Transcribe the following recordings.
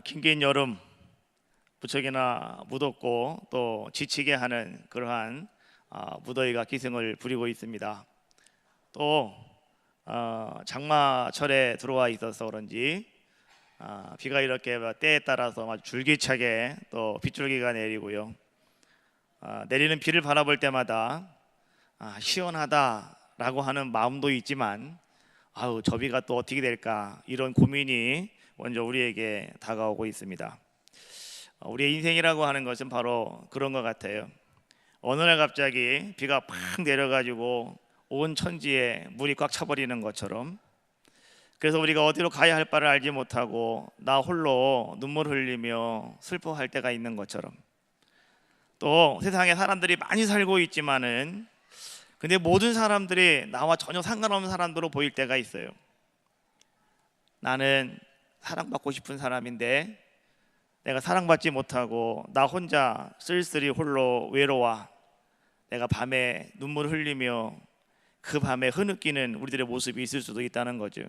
긴긴 여름 무척이나 무덥고 또 지치게 하는 그러한 무더위가 기승을 부리고 있습니다. 또 장마철에 들어와 있어서 그런지 비가 이렇게 때에 따라서 아주 줄기차게 또 빗줄기가 내리고요. 내리는 비를 바라볼 때마다 시원하다라고 하는 마음도 있지만 저 비가 또 어떻게 될까 이런 고민이 먼저 우리에게 다가오고 있습니다. 우리의 인생이라고 하는 것은 바로 그런 것 같아요. 어느 날 갑자기 비가 팍 내려가지고 온 천지에 물이 꽉 차버리는 것처럼, 그래서 우리가 어디로 가야 할 바를 알지 못하고 나 홀로 눈물 흘리며 슬퍼할 때가 있는 것처럼, 또 세상에 사람들이 많이 살고 있지만은 근데 모든 사람들이 나와 전혀 상관없는 사람들로 보일 때가 있어요. 나는 사랑받고 싶은 사람인데 내가 사랑받지 못하고 나 혼자 쓸쓸히 홀로 외로워. 내가 밤에 눈물 흘리며 그 밤에 흐느끼는 우리들의 모습이 있을 수도 있다는 거죠.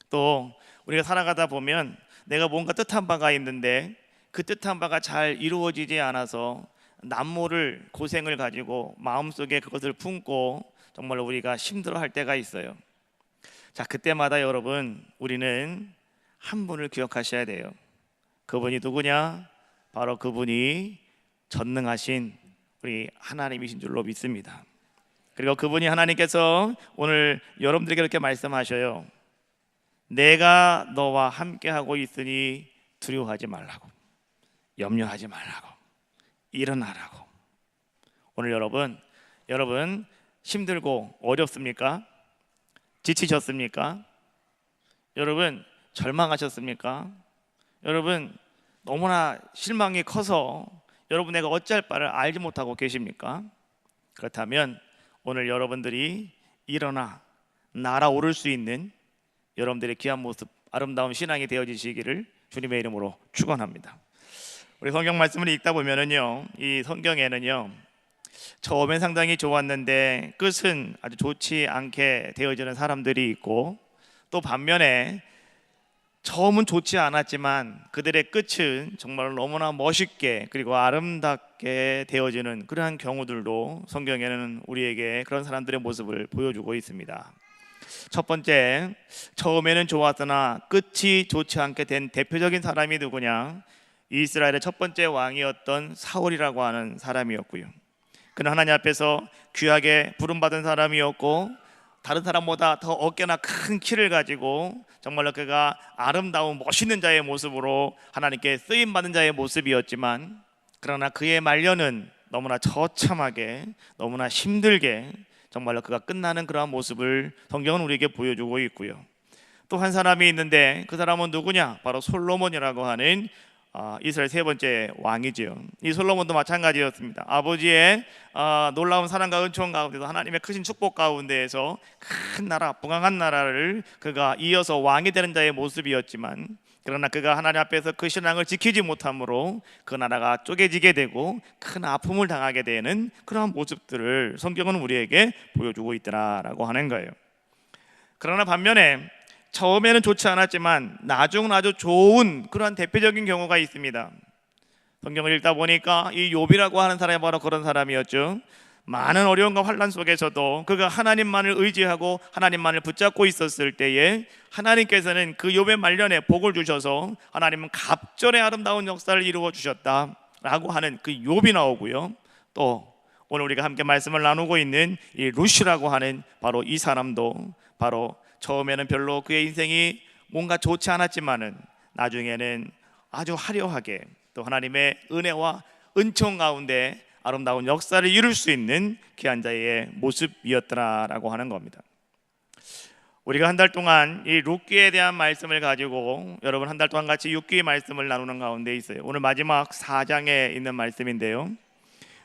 또 우리가 살아가다 보면 내가 뭔가 뜻한 바가 있는데 그 뜻한 바가 잘 이루어지지 않아서 남모를 고생을 가지고 마음속에 그것을 품고 정말 우리가 힘들어할 때가 있어요. 자, 그때마다 여러분, 우리는 한 분을 기억하셔야 돼요. 그분이 누구냐? 바로 그분이 전능하신 우리 하나님이신 줄로 믿습니다. 그리고 그분이 하나님께서 오늘 여러분들에게 이렇게 말씀하셔요. 내가 너와 함께하고 있으니 두려워하지 말라고, 염려하지 말라고, 일어나라고. 오늘 여러분 힘들고 어렵습니까? 지치셨습니까? 여러분 절망하셨습니까? 여러분 너무나 실망이 커서 여러분 내가 어찌할 바를 알지 못하고 계십니까? 그렇다면 오늘 여러분들이 일어나 날아오를 수 있는 여러분들의 귀한 모습, 아름다운 신앙이 되어지시기를 주님의 이름으로 축원합니다. 우리 성경 말씀을 읽다 보면은요, 이 성경에는요, 처음엔 상당히 좋았는데 끝은 아주 좋지 않게 되어지는 사람들이 있고, 또 반면에 처음은 좋지 않았지만 그들의 끝은 정말 너무나 멋있게 그리고 아름답게 되어지는 그러한 경우들도 성경에는 우리에게 그런 사람들의 모습을 보여주고 있습니다. 첫 번째, 처음에는 좋았으나 끝이 좋지 않게 된 대표적인 사람이 누구냐? 이스라엘의 첫 번째 왕이었던 사울이라고 하는 사람이었고요. 그는 하나님 앞에서 귀하게 부름받은 사람이었고, 다른 사람보다 더 어깨나 큰 키를 가지고 정말로 그가 아름다운 멋있는 자의 모습으로 하나님께 쓰임받는 자의 모습이었지만, 그러나 그의 말년은 너무나 처참하게, 너무나 힘들게 정말로 그가 끝나는 그러한 모습을 성경은 우리에게 보여주고 있고요. 또 한 사람이 있는데 그 사람은 누구냐? 바로 솔로몬이라고 하는 이스라엘 세 번째 왕이죠. 이 솔로몬도 마찬가지였습니다. 아버지의 놀라운 사랑과 은총 가운데서 하나님의 크신 축복 가운데에서 큰 나라, 부강한 나라를 그가 이어서 왕이 되는 자의 모습이었지만, 그러나 그가 하나님 앞에서 그 신앙을 지키지 못함으로 그 나라가 쪼개지게 되고 큰 아픔을 당하게 되는 그러한 모습들을 성경은 우리에게 보여주고 있더라라고 하는 거예요. 그러나 반면에 처음에는 좋지 않았지만 나중은 아주 좋은 그러한 대표적인 경우가 있습니다. 성경을 읽다 보니까 이 욥이라고 하는 사람이 바로 그런 사람이었죠. 많은 어려움과 환난 속에서도 그가 하나님만을 의지하고 하나님만을 붙잡고 있었을 때에 하나님께서는 그 욥의 말년에 복을 주셔서 하나님은 갑절의 아름다운 역사를 이루어 주셨다라고 하는 그 욥이 나오고요. 또 오늘 우리가 함께 말씀을 나누고 있는 이 룻이라고 하는 바로 이 사람도 바로 처음에는 별로 그의 인생이 뭔가 좋지 않았지만은 나중에는 아주 화려하게 또 하나님의 은혜와 은총 가운데 아름다운 역사를 이룰 수 있는 귀한 자의 모습이었더라라고 하는 겁니다. 우리가 한 달 동안 이 룻기에 대한 말씀을 가지고 여러분 한 달 동안 같이 룻기의 말씀을 나누는 가운데 있어요. 오늘 마지막 4장에 있는 말씀인데요,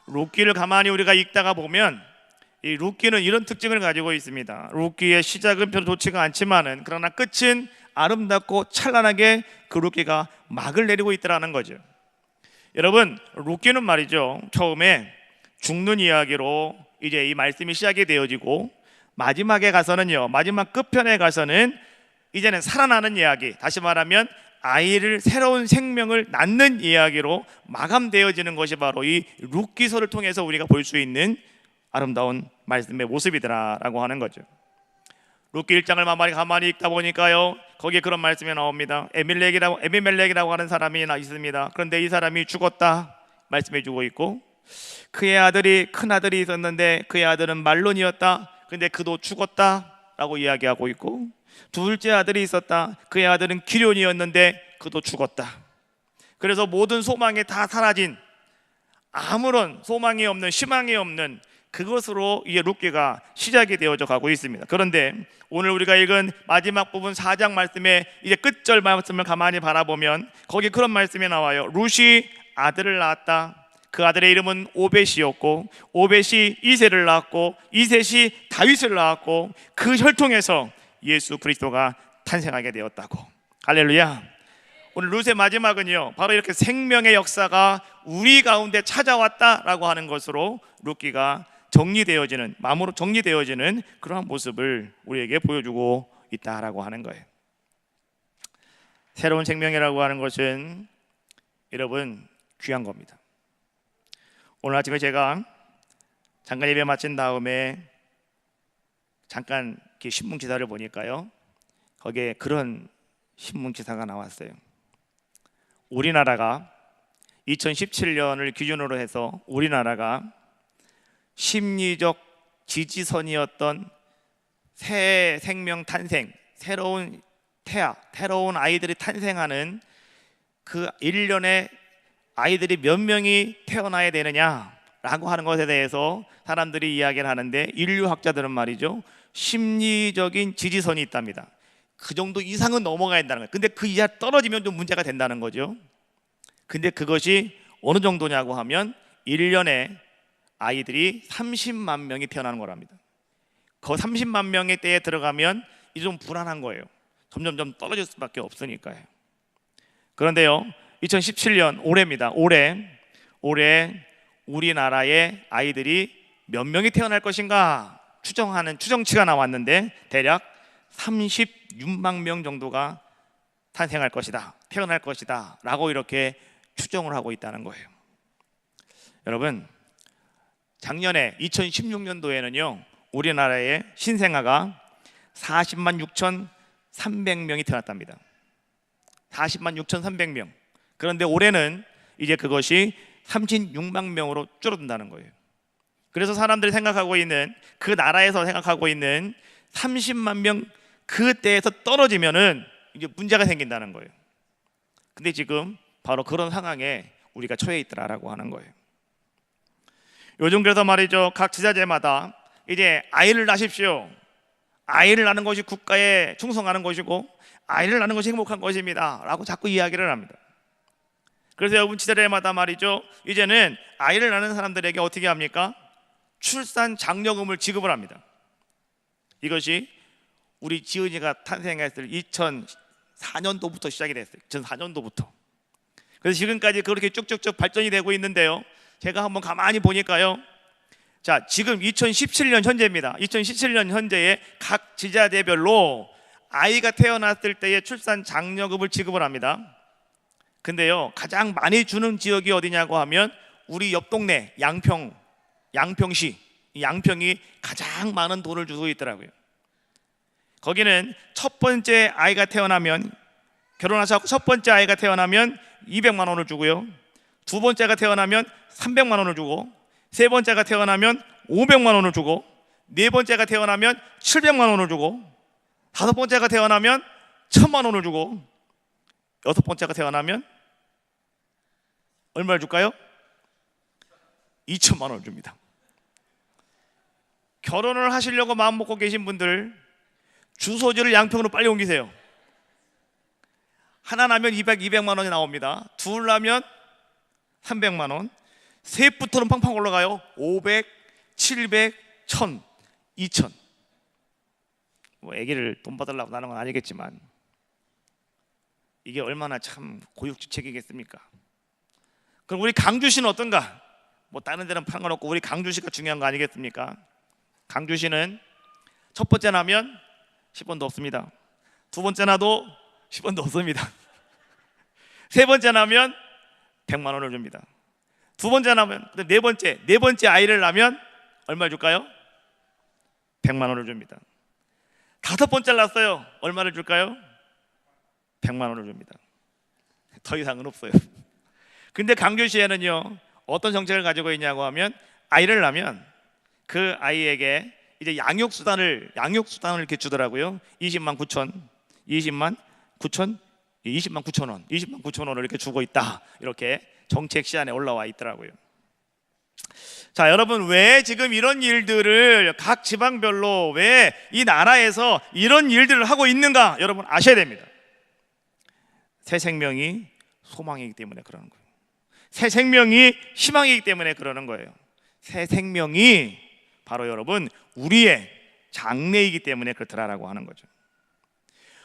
룻기를 가만히 우리가 읽다가 보면 이 룻기는 이런 특징을 가지고 있습니다. 룻기의 시작은 별로 좋지가 않지만은 그러나 끝은 아름답고 찬란하게 그 룻기가 막을 내리고 있더라는 거죠. 여러분, 룻기는 말이죠, 처음에 죽는 이야기로 이제 이 말씀이 시작이 되어지고 마지막에 가서는요, 마지막 끝편에 가서는 이제는 살아나는 이야기, 다시 말하면 아이를, 새로운 생명을 낳는 이야기로 마감되어지는 것이 바로 이 룻기서를 통해서 우리가 볼 수 있는 아름다운 말씀의 모습이더라라고 하는 거죠. 룻기 1장을 가만히 읽다 보니까요, 거기에 그런 말씀이 나옵니다. 에비멜렉이라고 하는 사람이 있습니다. 그런데 이 사람이 죽었다 말씀해 주고 있고, 그의 아들이, 큰 아들이 있었는데 그의 아들은 말론이었다. 근데 그도 죽었다라고 이야기하고 있고, 둘째 아들이 있었다. 그의 아들은 기련이었는데 그도 죽었다. 그래서 모든 소망이 다 사라진, 아무런 소망이 없는, 희망이 없는 그것으로 이 룻기가 시작이 되어져 가고 있습니다. 그런데 오늘 우리가 읽은 마지막 부분 4장 말씀의 이제 끝절 말씀을 가만히 바라보면 거기 그런 말씀이 나와요. 룻이 아들을 낳았다. 그 아들의 이름은 오벳이었고, 오벳이 이새를 낳았고, 이셋이 다윗을 낳았고, 그 혈통에서 예수 그리스도가 탄생하게 되었다고. 할렐루야. 오늘 룻의 마지막은요, 바로 이렇게 생명의 역사가 우리 가운데 찾아왔다라고 하는 것으로 룻기가 정리되어지는, 마음으로 정리되어지는 그러한 모습을 우리에게 보여주고 있다라고 하는 거예요. 새로운 생명이라고 하는 것은 여러분 귀한 겁니다. 오늘 아침에 제가 잠깐 예배 마친 다음에 잠깐 이렇게 신문 기사를 보니까요, 거기에 그런 신문 기사가 나왔어요. 우리나라가 2017년을 기준으로 해서 우리나라가 심리적 지지선이었던 새 생명 탄생, 새로운 태아, 새로운 아이들이 탄생하는 그 1년에 아이들이 몇 명이 태어나야 되느냐라고 하는 것에 대해서 사람들이 이야기를 하는데, 인류학자들은 말이죠, 심리적인 지지선이 있답니다. 그 정도 이상은 넘어가야 된다는 거예요. 근데 그 이하 떨어지면 좀 문제가 된다는 거죠. 근데 그것이 어느 정도냐고 하면 1년에 아이들이 30만 명이 태어나는 거랍니다. 그 30만 명의 때에 들어가면 이제 좀 불안한 거예요. 점점 떨어질 수밖에 없으니까요. 그런데요, 2017년 올해입니다. 올해 우리나라의 아이들이 몇 명이 태어날 것인가 추정하는 추정치가 나왔는데 대략 36만 명 정도가 탄생할 것이다, 태어날 것이다 라고 이렇게 추정을 하고 있다는 거예요. 여러분, 작년에 2016년도에는요 우리나라의 신생아가 40만 6,300명이 태어났답니다. 40만 6,300명. 그런데 올해는 이제 그것이 36만 명으로 줄어든다는 거예요. 그래서 사람들이 생각하고 있는, 그 나라에서 생각하고 있는 30만 명 그때에서 떨어지면은 이제 문제가 생긴다는 거예요. 근데 지금 바로 그런 상황에 우리가 처해 있더라라고 하는 거예요. 요즘 그래서 말이죠, 각 지자체마다 이제 아이를 낳으십시오, 아이를 낳는 것이 국가에 충성하는 것이고 아이를 낳는 것이 행복한 것입니다 라고 자꾸 이야기를 합니다. 그래서 여러분 지자체마다 말이죠, 이제는 아이를 낳는 사람들에게 어떻게 합니까? 출산 장려금을 지급을 합니다. 이것이 우리 지은이가 탄생했을 2004년도부터 시작이 됐어요. 2004년도부터. 그래서 지금까지 그렇게 쭉쭉쭉 발전이 되고 있는데요, 제가 한번 가만히 보니까요, 자, 지금 2017년 현재입니다. 2017년 현재에 각 지자체별로 아이가 태어났을 때의 출산 장려금을 지급을 합니다. 근데요, 가장 많이 주는 지역이 어디냐고 하면 우리 옆 동네 양평시, 양평이 가장 많은 돈을 주고 있더라고요. 거기는 첫 번째 아이가 태어나면, 결혼하셔서 첫 번째 아이가 태어나면 200만 원을 주고요, 두 번째가 태어나면 300만 원을 주고, 세 번째가 태어나면 500만 원을 주고, 네 번째가 태어나면 700만 원을 주고, 다섯 번째가 태어나면 1000만 원을 주고, 여섯 번째가 태어나면 얼마를 줄까요? 2천만 원을 줍니다. 결혼을 하시려고 마음 먹고 계신 분들, 주소지를 양평으로 빨리 옮기세요. 하나 나면 200만 원이 나옵니다. 둘 나면 300만 원, 셋부터는 팡팡 올라가요. 500, 700, 1000, 2000. 뭐 아기를 돈 받으려고 나는 건 아니겠지만 이게 얼마나 참 고육지책이겠습니까? 그럼 우리 강주시는 어떤가? 뭐 다른 데는 상관없고 우리 강주시가 중요한 거 아니겠습니까? 강주시는 첫 번째 나면 10원도 없습니다. 두 번째 나도 10원도 없습니다. 세 번째 낳으면 100만 원을 줍니다. 두 번째 낳으면, 네 번째 아이를 낳으면 얼마 줄까요? 100만 원을 줍니다. 다섯 번째 낳았어요. 얼마를 줄까요? 100만 원을 줍니다. 더 이상은 없어요. 근데 강주시에는요, 어떤 정책을 가지고 있냐고 하면, 아이를 낳으면 그 아이에게 이제 양육수단을 이렇게 주더라고요. 20만 9천 원을 이렇게 주고 있다. 이렇게 정책 시안에 올라와 있더라고요. 자, 여러분, 왜 지금 이런 일들을 각 지방별로 왜 이 나라에서 이런 일들을 하고 있는가, 여러분 아셔야 됩니다. 새 생명이 소망이기 때문에 그러는 거예요. 새 생명이 희망이기 때문에 그러는 거예요. 새 생명이 바로 여러분 우리의 장래이기 때문에 그렇더라라고 하는 거죠.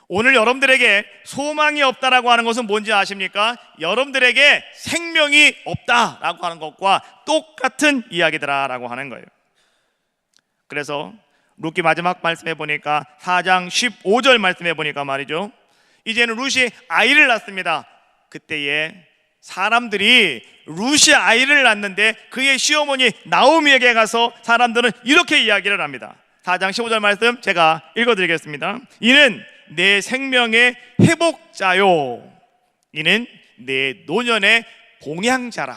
오늘 여러분들에게 소망이 없다라고 하는 것은 뭔지 아십니까? 여러분들에게 생명이 없다라고 하는 것과 똑같은 이야기더라라고 하는 거예요. 그래서 룻기 마지막 말씀해 보니까 4장 15절 말씀해 보니까 말이죠, 이제는 룻이 아이를 낳습니다. 그때에 사람들이 룻이 아이를 낳는데 그의 시어머니 나오미에게 가서 사람들은 이렇게 이야기를 합니다. 4장 15절 말씀 제가 읽어드리겠습니다. 이는 내 생명의 회복자요, 이는 내 노년의 봉양자라.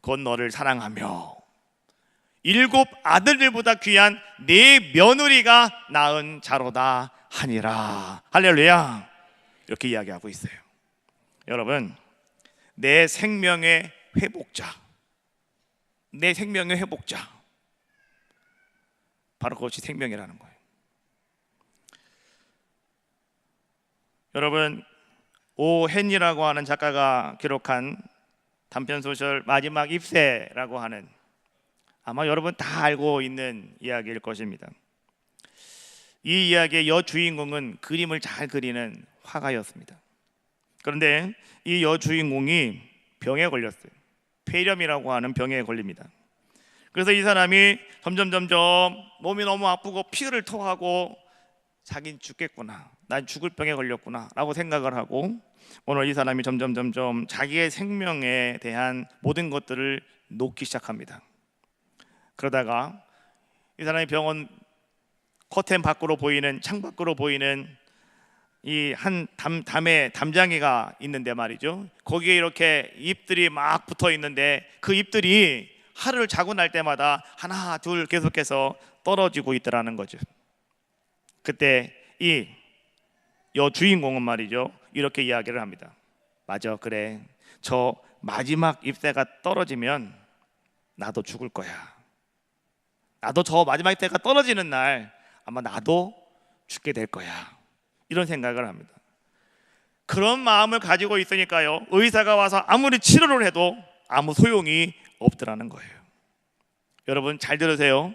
곧 너를 사랑하며 7 아들들보다 귀한 네 며느리가 낳은 자로다 하니라. 할렐루야. 이렇게 이야기하고 있어요. 여러분, 내 생명의 회복자, 내 생명의 회복자, 바로 그것이 생명이라는 거예요. 여러분, 오헨이라고 하는 작가가 기록한 단편소설 마지막 입새라고 하는, 아마 여러분 다 알고 있는 이야기일 것입니다. 이 이야기의 여주인공은 그림을 잘 그리는 화가였습니다. 그런데 이 여주인공이 병에 걸렸어요. 폐렴이라고 하는 병에 걸립니다. 그래서 이 사람이 점점 몸이 너무 아프고 피를 토하고 자긴 죽겠구나, 난 죽을 병에 걸렸구나 라고 생각을 하고, 오늘 이 사람이 점점 자기의 생명에 대한 모든 것들을 놓기 시작합니다. 그러다가 이 사람이 병원 커튼 밖으로 보이는, 창 밖으로 보이는 이 한 담장이가 있는데 말이죠, 거기에 이렇게 잎들이 막 붙어 있는데 그 잎들이 하루를 자고 날 때마다 하나 둘 계속해서 떨어지고 있더라는 거죠. 그때 이 여주인공은 말이죠, 이렇게 이야기를 합니다. 맞아, 그래, 저 마지막 잎새가 떨어지면 나도 죽을 거야. 나도 저 마지막 잎새가 떨어지는 날 아마 나도 죽게 될 거야. 이런 생각을 합니다. 그런 마음을 가지고 있으니까요, 의사가 와서 아무리 치료를 해도 아무 소용이 없더라는 거예요. 여러분 잘 들으세요.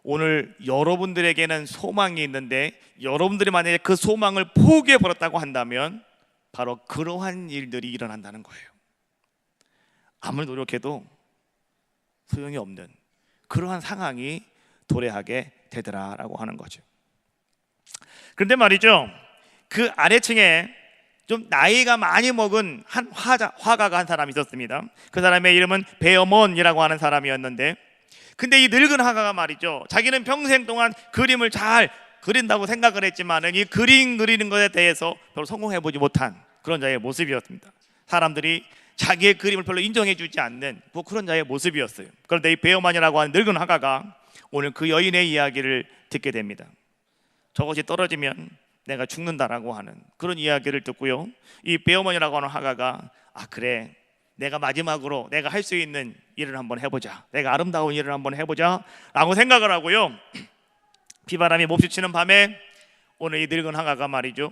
오늘 여러분들에게는 소망이 있는데 여러분들이 만약에 그 소망을 포기해 버렸다고 한다면 바로 그러한 일들이 일어난다는 거예요. 아무리 노력해도 소용이 없는 그러한 상황이 도래하게 되더라라고 하는 거죠. 그런데 말이죠, 그 아래층에 좀 나이가 많이 먹은 한 화가가 한 사람이 있었습니다. 그 사람의 이름은 베어먼이라고 하는 사람이었는데, 근데 이 늙은 화가가 말이죠, 자기는 평생 동안 그림을 잘 그린다고 생각을 했지만 이 그림 그리는 것에 대해서 별로 성공해보지 못한 그런 자의 모습이었습니다. 사람들이 자기의 그림을 별로 인정해주지 않는 뭐 그런 자의 모습이었어요. 그런데 이 베어먼이라고 하는 늙은 화가가 오늘 그 여인의 이야기를 듣게 됩니다. 저것이 떨어지면 내가 죽는다라고 하는 그런 이야기를 듣고요, 이 베어먼이라고 하는 화가가 그래, 내가 마지막으로 내가 할 수 있는 일을 한번 해보자, 내가 아름다운 일을 한번 해보자 라고 생각을 하고요, 비바람이 몹시 치는 밤에 오늘 이 늙은 화가가 말이죠,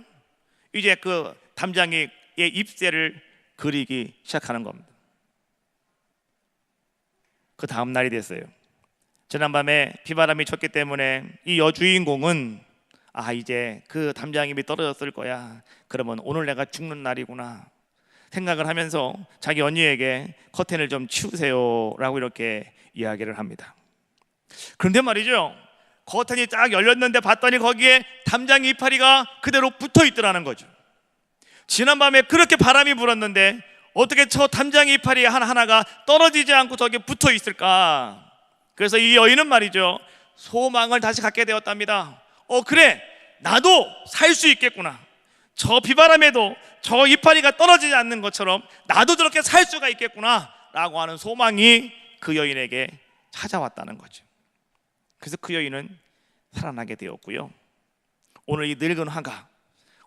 이제 그 담장이의 잎새를 그리기 시작하는 겁니다. 그 다음 날이 됐어요. 지난밤에 비바람이 쳤기 때문에 이 여주인공은 이제 그 담장잎이 떨어졌을 거야, 그러면 오늘 내가 죽는 날이구나 생각을 하면서 자기 언니에게 커튼을 좀 치우세요 라고 이렇게 이야기를 합니다. 그런데 말이죠, 커튼이 딱 열렸는데 봤더니 거기에 담장 이파리가 그대로 붙어 있더라는 거죠. 지난밤에 그렇게 바람이 불었는데 어떻게 저 담장의 이파리 하나가 떨어지지 않고 저기 붙어 있을까? 그래서 이 여인은 말이죠, 소망을 다시 갖게 되었답니다. 그래, 나도 살 수 있겠구나. 저 비바람에도 저 이파리가 떨어지지 않는 것처럼 나도 저렇게 살 수가 있겠구나 라고 하는 소망이 그 여인에게 찾아왔다는 거죠. 그래서 그 여인은 살아나게 되었고요. 오늘 이 늙은 화가,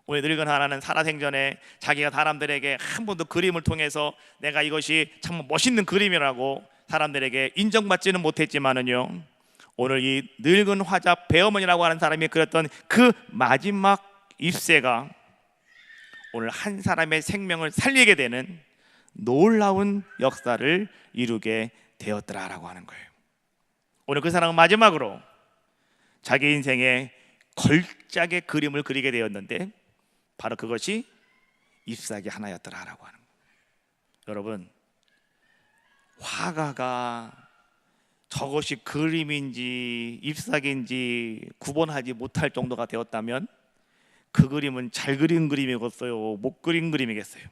오늘 늙은 화는 살아생전에 자기가 사람들에게 한 번도 그림을 통해서 내가 이것이 참 멋있는 그림이라고 사람들에게 인정받지는 못했지만은요, 오늘 이 늙은 화자 배어머니라고 하는 사람이 그렸던 그 마지막 잎새가 오늘 한 사람의 생명을 살리게 되는 놀라운 역사를 이루게 되었더라라고 하는 거예요. 오늘 그 사람은 마지막으로 자기 인생의 걸작의 그림을 그리게 되었는데 바로 그것이 잎사귀 하나였더라라고 하는 거예요. 여러분, 화가가 저것이 그림인지 잎사귀인지 구분하지 못할 정도가 되었다면 그 그림은 잘 그린 그림이겠어요, 못 그린 그림이겠어요?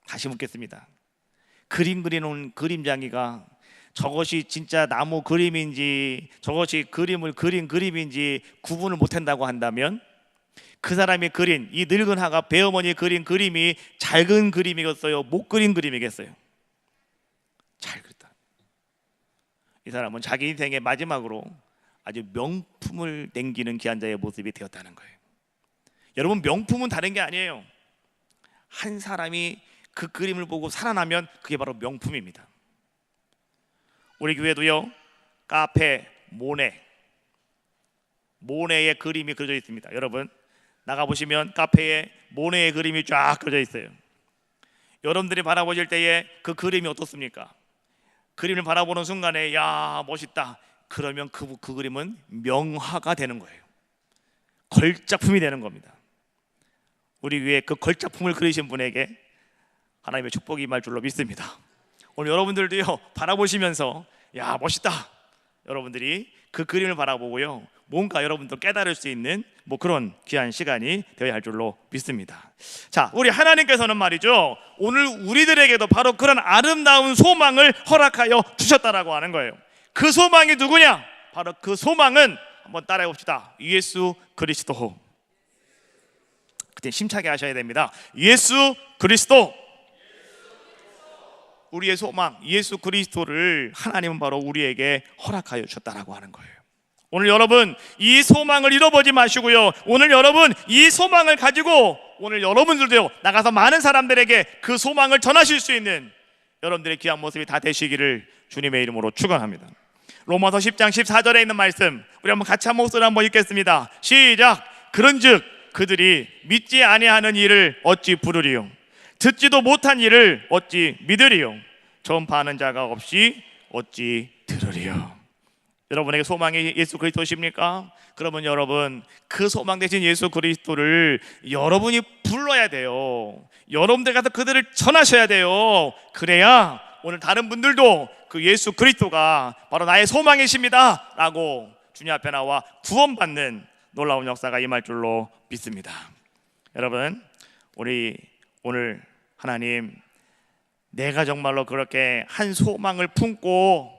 다시 묻겠습니다. 그림 그리는 그림장이가 저것이 진짜 나무 그림인지 저것이 그림을 그린 그림인지 구분을 못한다고 한다면 그 사람이 그린, 이 늙은 화가 배어머니 그린 그림이 잘 그린 그림이겠어요, 못 그린 그림이겠어요? 잘 그렸다. 이 사람은 자기 인생의 마지막으로 아주 명품을 남기는 귀한 자의 모습이 되었다는 거예요. 여러분, 명품은 다른 게 아니에요. 한 사람이 그 그림을 보고 살아나면 그게 바로 명품입니다. 우리 교회도요, 카페 모네의 그림이 그려져 있습니다. 여러분, 나가보시면 카페에 모네의 그림이 쫙 그려져 있어요. 여러분들이 바라보실 때에 그 그림이 어떻습니까? 그림을 바라보는 순간에 야, 멋있다. 그러면 그 그림은 명화가 되는 거예요. 걸작품이 되는 겁니다. 우리 위에 그 걸작품을 그리신 분에게 하나님의 축복이 임할 줄로 믿습니다. 오늘 여러분들도요, 바라보시면서 야, 멋있다. 여러분들이 그 그림을 바라보고요, 뭔가 여러분도 깨달을 수 있는 그런 귀한 시간이 되어야 할 줄로 믿습니다. 자, 우리 하나님께서는 말이죠, 오늘 우리들에게도 바로 그런 아름다운 소망을 허락하여 주셨다라고 하는 거예요. 그 소망이 누구냐? 바로 그 소망은 한번 따라해 봅시다. 예수 그리스도. 그때 심차게 하셔야 됩니다. 예수 그리스도. 우리의 소망 예수 그리스도를 하나님은 바로 우리에게 허락하여 주셨다라고 하는 거예요. 오늘 여러분, 이 소망을 잃어버리지 마시고요, 오늘 여러분 이 소망을 가지고 오늘 여러분들도요, 나가서 많은 사람들에게 그 소망을 전하실 수 있는 여러분들의 귀한 모습이 다 되시기를 주님의 이름으로 축원합니다. 로마서 10장 14절에 있는 말씀, 우리 한번 같이 한 목소리 한번 읽겠습니다. 시작. 그런즉 그들이 믿지 아니하는 일을 어찌 부르리요, 듣지도 못한 일을 어찌 믿으리요, 전파하는 자가 없이 어찌 들으리요. 여러분에게 소망이 예수 그리스도십니까? 그러면 여러분, 그 소망 되신 예수 그리스도를 여러분이 불러야 돼요. 여러분들 가서 그들을 전하셔야 돼요. 그래야 오늘 다른 분들도 그 예수 그리스도가 바로 나의 소망이십니다 라고 주님 앞에 나와 구원받는 놀라운 역사가 임할 줄로 믿습니다. 여러분, 우리 오늘 하나님, 내가 정말로 그렇게 한 소망을 품고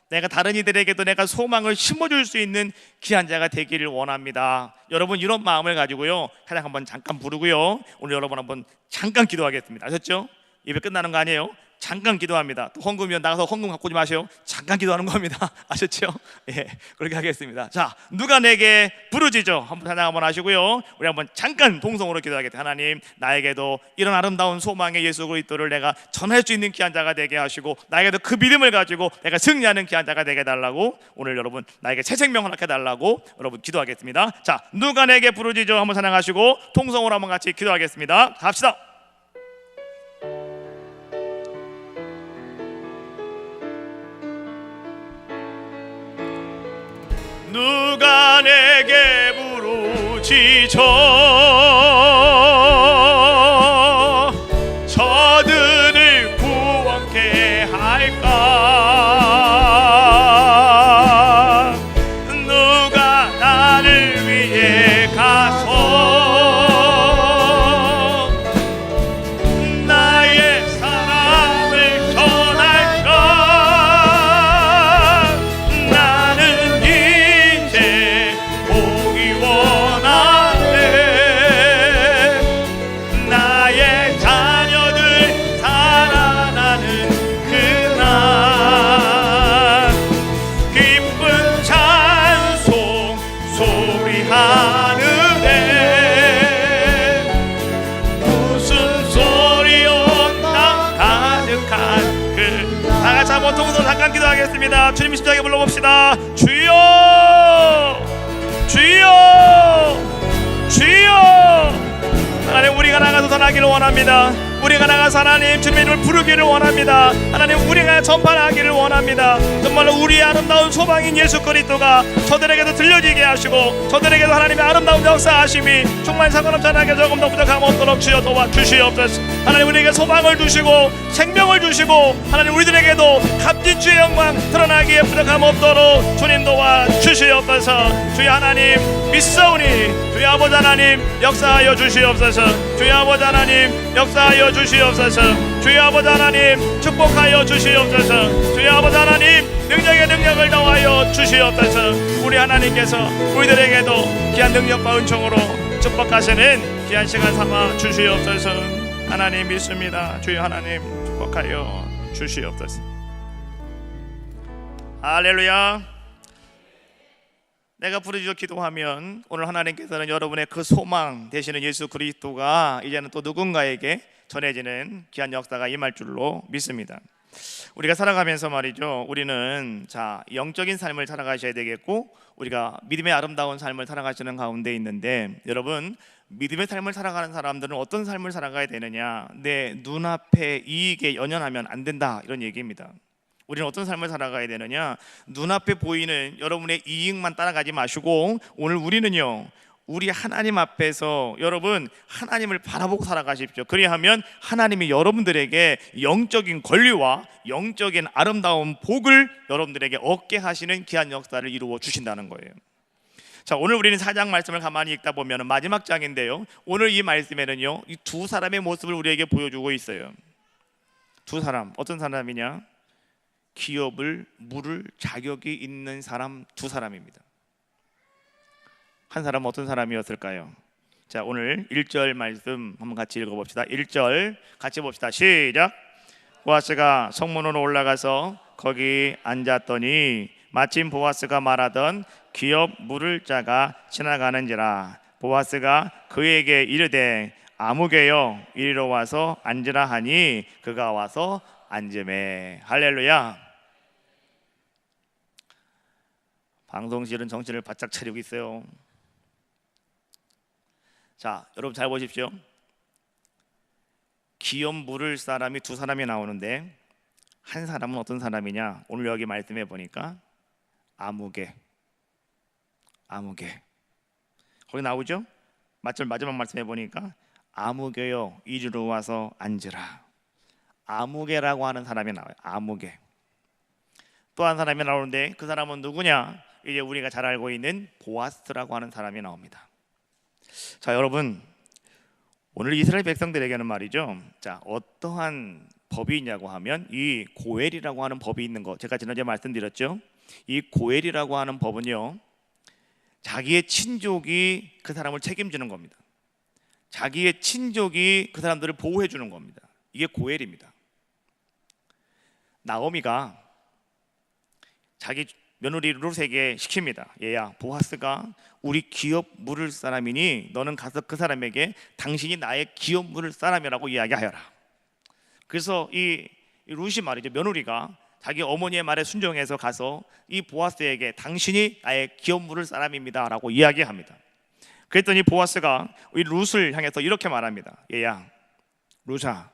내가 다른 이들에게도 내가 소망을 심어줄 수 있는 귀한 자가 되기를 원합니다. 여러분, 이런 마음을 가지고요, 찬양 한번 잠깐 부르고요, 오늘 여러분 한번 잠깐 기도하겠습니다. 아셨죠? 예배 끝나는 거 아니에요? 잠깐 기도합니다. 또 헌금이면 나가서 헌금 갖고 오지 마세요. 잠깐 기도하는 겁니다. 아셨죠? 예, 그렇게 하겠습니다. 자, 누가 내게 부르짖어, 한번 찬양 한번 하시고요, 우리 한번 잠깐 동성으로 기도하겠습니다. 하나님, 나에게도 이런 아름다운 소망의 예수 그리스도를 내가 전할 수 있는 귀한 자가 되게 하시고, 나에게도 그 믿음을 가지고 내가 승리하는 귀한 자가 되게 해달라고, 오늘 여러분 나에게 새 생명을 갖게 해달라고 여러분 기도하겠습니다. 자, 누가 내게 부르짖어 한번 찬양하시고 동성으로 한번 같이 기도하겠습니다. 갑시다. 누가 내게 부르짖어 저들을 구원케 할까? 누가 나를 위해 가서 자녀들 살아나는 그날 기쁜 찬송 소리하는데 웃음소리 온당 가득한 그 다같이 한번 통성으로 잠깐 기도하겠습니다. 주님 심장에 불러봅시다. 주여 주여 주여. 하나님, 우리가 나가서 전하기를 원합니다. 우리가 나가서 하나님 주님의 이름을 부르기를 원합니다. 하나님, 우리가 전파하기를 원합니다. 정말로 우리의 아름다운 소망인 예수 그리스도가 저들에게도 들려지게 하시고 저들에게도 하나님의 아름다운 역사하심이 정말 상관없잖아게 조금 더 부족함 없도록 주여 도와주시옵소서. 하나님, 우리에게 소망을 주시고 생명을 주시고 하나님 우리들에게도 값진 주의 영광 드러나기에 부족함 없도록 주님 도와주시옵소서. 주여 하나님 믿사오니 주여 아버지 하나님 역사하여 주시옵소서. 주여 아버지 하나님 역사하여 주시옵소서. 주여 아버지 하나님 축복하여 주시옵소서. 주여 아버지 하나님 능력의 능력을 더하여 주시옵소서. 우리 하나님께서 우리들에게도 귀한 능력과 은총으로 축복하시는 귀한 시간 삼아 주시옵소서. 하나님 믿습니다. 주여 하나님 축복하여 주시옵소서. 할렐루야. 내가 부르짖어 기도하면 오늘 하나님께서는 여러분의 그 소망 되시는 예수 그리스도가 이제는 또 누군가에게 전해지는 귀한 역사가 임할 줄로 믿습니다. 우리가 살아가면서 말이죠, 우리는 영적인 삶을 살아가셔야 되겠고 우리가 믿음의 아름다운 삶을 살아가시는 가운데 있는데, 여러분 믿음의 삶을 살아가는 사람들은 어떤 삶을 살아가야 되느냐, 내 눈앞의 이익에 연연하면 안 된다, 이런 얘기입니다. 우리는 어떤 삶을 살아가야 되느냐, 눈앞에 보이는 여러분의 이익만 따라가지 마시고 오늘 우리는요, 우리 하나님 앞에서 여러분 하나님을 바라보고 살아가십시오. 그리하면 하나님이 여러분들에게 영적인 권리와 영적인 아름다운 복을 여러분들에게 얻게 하시는 귀한 역사를 이루어 주신다는 거예요. 자, 오늘 우리는 4장 말씀을 가만히 읽다 보면 마지막 장인데요, 오늘 이 말씀에는요, 이 두 사람의 모습을 우리에게 보여주고 있어요. 두 사람, 어떤 사람이냐? 기업을 물을 자격이 있는 사람 두 사람입니다. 한 사람은 어떤 사람이었을까요? 자, 오늘 1절 말씀 한번 같이 읽어봅시다. 1절 같이 봅시다. 시작. 보아스가 성문으로 올라가서 거기 앉았더니 마침 보아스가 말하던 기업 물을 자가 지나가는지라. 보아스가 그에게 이르되 아무개여 이리로 와서 앉으라 하니 그가 와서 앉으매. 할렐루야. 방송실은 정신을 바짝 차리고 있어요. 자, 여러분 잘 보십시오. 기업 물을 사람이 두 사람이 나오는데 한 사람은 어떤 사람이냐? 오늘 여기 말씀해 보니까 아무개. 거기 나오죠? 마지막 말씀해 보니까 아무개여 이리로 와서 앉으라. 아무개라고 하는 사람이 나와요. 아무개. 또 한 사람이 나오는데 그 사람은 누구냐? 이제 우리가 잘 알고 있는 보아스라고 하는 사람이 나옵니다. 자, 여러분 오늘 이스라엘 백성들에게는 말이죠, 자, 어떠한 법이 있냐고 하면 이 고엘이라고 하는 법이 있는 거 제가 지난주에 말씀드렸죠. 이 고엘이라고 하는 법은요, 자기의 친족이 그 사람을 책임지는 겁니다. 자기의 친족이 그 사람들을 보호해 주는 겁니다. 이게 고엘입니다. 나오미가 자기 며느리 룻에게 시킵니다. 얘야, 보아스가 우리 기업 물을 사람이니 너는 가서 그 사람에게 당신이 나의 기업 물을 사람이라고 이야기하여라. 그래서 이 룻이 말이죠, 며느리가 자기 어머니의 말에 순종해서 가서 이 보아스에게 당신이 나의 기업 물을 사람입니다 라고 이야기합니다. 그랬더니 보아스가 이 룻을 향해서 이렇게 말합니다. 얘야, 룻아,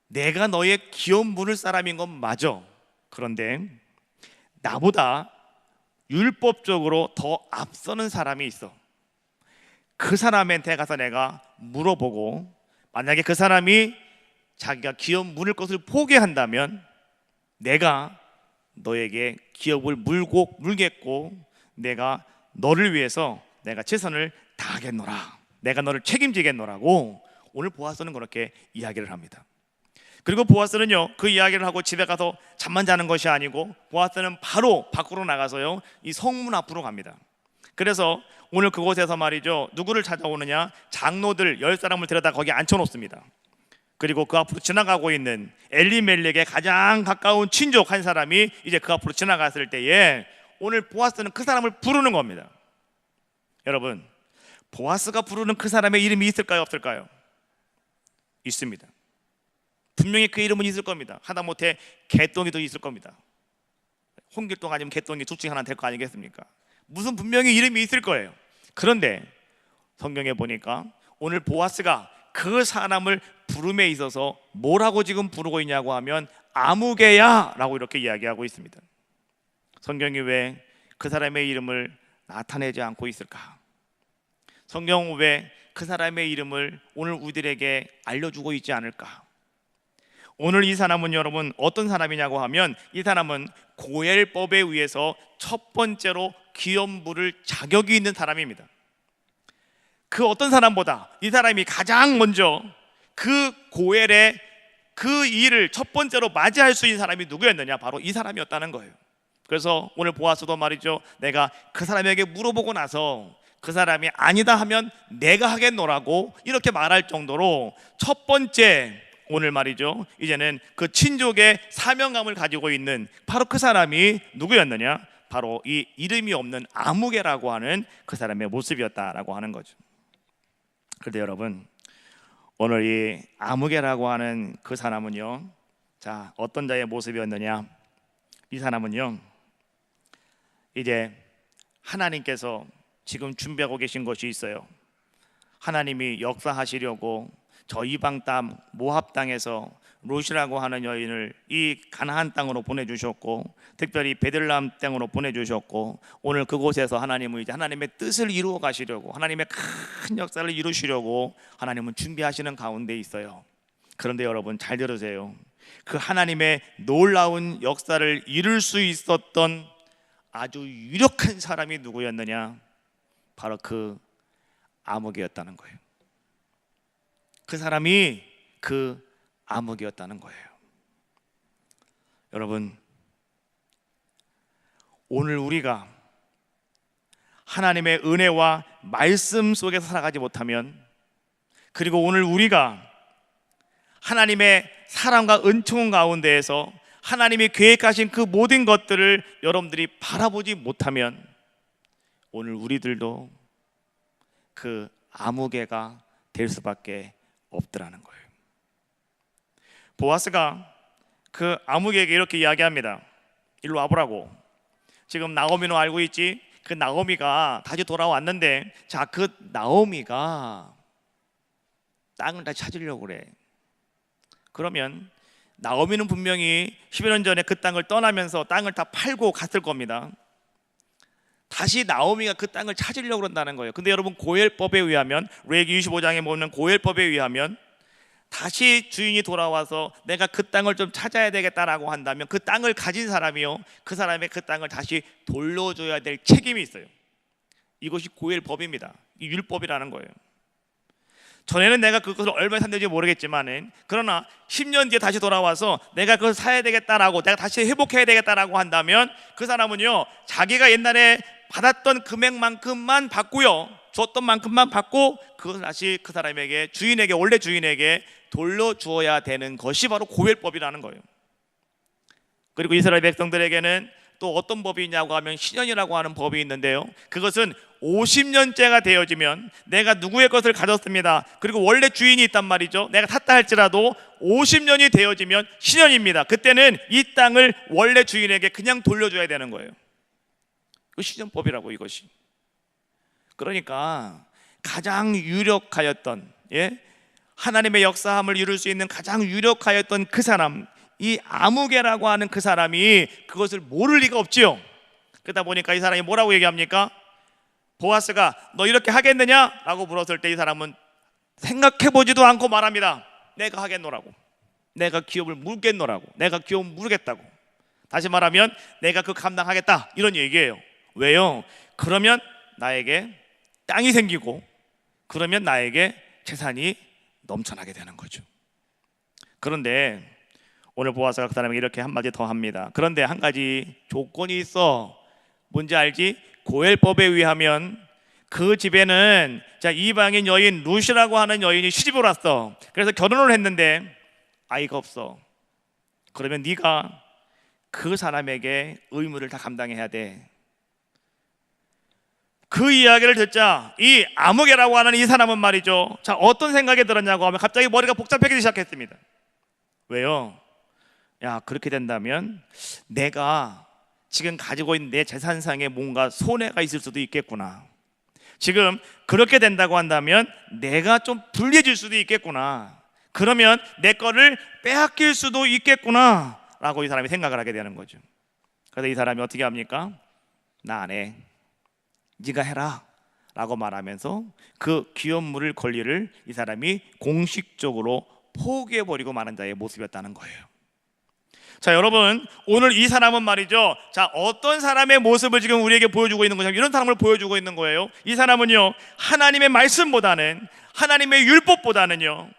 내가 너의 기업 물을 사람인 건 맞아. 그런데 나보다 율법적으로 더 앞서는 사람이 있어. 그 사람한테 가서 내가 물어보고 만약에 그 사람이 자기가 기업 물을 것을 포기한다면 내가 너에게 기업을 물겠고 내가 너를 위해서 내가 최선을 다하겠노라. 내가 너를 책임지겠노라고 오늘 보아스는 그렇게 이야기를 합니다. 그리고 보아스는요, 그 이야기를 하고 집에 가서 잠만 자는 것이 아니고 보아스는 바로 밖으로 나가서요, 이 성문 앞으로 갑니다. 그래서 오늘 그곳에서 말이죠, 누구를 찾아오느냐? 장로들 10사람을 데려다 거기 앉혀놓습니다. 그리고 그 앞으로 지나가고 있는 엘리멜렉의 가장 가까운 친족 한 사람이 이제 그 앞으로 지나갔을 때에 오늘 보아스는 그 사람을 부르는 겁니다. 여러분, 보아스가 부르는 그 사람의 이름이 있을까요, 없을까요? 있습니다. 분명히 그 이름은 있을 겁니다. 하다못해 개똥이도 있을 겁니다. 홍길동 아니면 개똥이 둘 중에 하나 될 거 아니겠습니까? 무슨 분명히 이름이 있을 거예요. 그런데 성경에 보니까 오늘 보아스가 그 사람을 부름에 있어서 뭐라고 지금 부르고 있냐고 하면 아무개야 라고 이렇게 이야기하고 있습니다. 성경이 왜 그 사람의 이름을 나타내지 않고 있을까? 성경은 왜 그 사람의 이름을 오늘 우리들에게 알려주고 있지 않을까? 오늘 이 사람은 여러분 어떤 사람이냐고 하면 이 사람은 고엘법에 의해서 첫 번째로 기업 부를 자격이 있는 사람입니다. 그 어떤 사람보다 이 사람이 가장 먼저 그 고엘의 그 일을 첫 번째로 맞이할 수 있는 사람이 누구였느냐? 바로 이 사람이었다는 거예요. 그래서 오늘 보아스도 말이죠, 내가 그 사람에게 물어보고 나서 그 사람이 아니다 하면 내가 하겠노라고 이렇게 말할 정도로 첫 번째 오늘 말이죠, 이제는 그 친족의 사명감을 가지고 있는 바로 그 사람이 누구였느냐? 바로 이 이름이 없는 아무개라고 하는 그 사람의 모습이었다라고 하는 거죠. 그런데 여러분, 오늘 이 아무개라고 하는 그 사람은요, 자, 어떤 자의 모습이었느냐? 이 사람은요, 이제 하나님께서 지금 준비하고 계신 것이 있어요. 하나님이 역사하시려고 저 이방 땅 모압 땅에서 롯이라고 하는 여인을 이 가나안 땅으로 보내주셨고, 특별히 베들레헴 땅으로 보내주셨고, 오늘 그곳에서 하나님은 이제 하나님의 뜻을 이루어 가시려고, 하나님의 큰 역사를 이루시려고 하나님은 준비하시는 가운데 있어요. 그런데 여러분 잘 들으세요. 그 하나님의 놀라운 역사를 이룰 수 있었던 아주 유력한 사람이 누구였느냐? 바로 그 아무개였다는 거예요. 그 사람이 그 아무개였다는 거예요. 여러분, 오늘 우리가 하나님의 은혜와 말씀 속에서 살아가지 못하면, 그리고 오늘 우리가 하나님의 사랑과 은총 가운데에서 하나님이 계획하신 그 모든 것들을 여러분들이 바라보지 못하면 오늘 우리들도 그 아무개가 될 수밖에 없더라는 거예요. 보아스가 그 아무개에게 이렇게 이야기합니다. 일로 와보라고. 지금 나오미는 알고 있지? 그 나오미가 다시 돌아왔는데, 자, 그 나오미가 땅을 다 찾으려고 그래. 그러면 나오미는 분명히 10여 년 전에 그 땅을 떠나면서 땅을 다 팔고 갔을 겁니다. 다시 나오미가 그 땅을 찾으려고 그런다는 거예요. 근데 여러분, 고엘법에 의하면, 레위기 25장에 보면 고엘법에 의하면 다시 주인이 돌아와서 내가 그 땅을 좀 찾아야 되겠다라고 한다면 그 땅을 가진 사람이요, 그 사람의 그 땅을 다시 돌려줘야 될 책임이 있어요. 이것이 고엘법입니다. 이 율법이라는 거예요. 전에는 내가 그것을 얼마나 샀는지 모르겠지만, 그러나 10년 뒤에 다시 돌아와서 내가 그걸 사야 되겠다라고, 내가 다시 회복해야 되겠다라고 한다면 그 사람은요, 자기가 옛날에 받았던 금액만큼만 받고요, 줬던 만큼만 받고 그것을 다시 그 사람에게, 주인에게, 원래 주인에게 돌려주어야 되는 것이 바로 고엘법이라는 거예요. 그리고 이스라엘 백성들에게는 또 어떤 법이 있냐고 하면 신년이라고 하는 법이 있는데요, 그것은 50년째가 되어지면 내가 누구의 것을 가졌습니다, 그리고 원래 주인이 있단 말이죠, 내가 탔다 할지라도 50년이 되어지면 신년입니다. 그때는 이 땅을 원래 주인에게 그냥 돌려줘야 되는 거예요. 그 신년법이라고, 이것이. 그러니까 가장 유력하였던, 하나님의 역사함을 이룰 수 있는 가장 유력하였던 그 사람, 이 아무개라고 하는 그 사람이 그것을 모를 리가 없지요. 그러다 보니까 이 사람이 뭐라고 얘기합니까? 보아스가 너 이렇게 하겠느냐? 라고 물었을 때 이 사람은 생각해보지도 않고 말합니다. 내가 하겠노라고. 내가 기업을 물겠노라고. 내가 기업 물겠다고. 다시 말하면 내가 그 감당하겠다, 이런 얘기예요. 왜요? 그러면 나에게 땅이 생기고, 그러면 나에게 재산이 넘쳐나게 되는 거죠. 그런데 오늘 보아스가 그 사람에게 이렇게 한마디 더 합니다. 그런데 한 가지 조건이 있어. 뭔지 알지? 고엘법에 의하면 그 집에는 이방인 여인 룻이라고 하는 여인이 시집을 왔어. 그래서 결혼을 했는데 아이가 없어. 그러면 네가 그 사람에게 의무를 다 감당해야 돼. 그 이야기를 듣자 이 아무개라고 하는 이 사람은 말이죠, 어떤 생각이 들었냐고 하면 갑자기 머리가 복잡해지기 시작했습니다. 왜요? 야, 그렇게 된다면 내가 지금 가지고 있는 내 재산상에 뭔가 손해가 있을 수도 있겠구나. 지금 그렇게 된다고 한다면 내가 좀 불리해질 수도 있겠구나. 그러면 내 거를 빼앗길 수도 있겠구나 라고 이 사람이 생각을 하게 되는 거죠. 그래서 이 사람이 어떻게 합니까? 나 안 해, 네가 해라 라고 말하면서 그 기업물을 권리를 이 사람이 공식적으로 포기해버리고 마는 자의 모습이었다는 거예요. 자, 여러분, 오늘 이 사람은 말이죠, 어떤 사람의 모습을 지금 우리에게 보여주고 있는 거냐면 이런 사람을 보여주고 있는 거예요. 이 사람은요, 하나님의 말씀보다는, 하나님의 율법보다는요,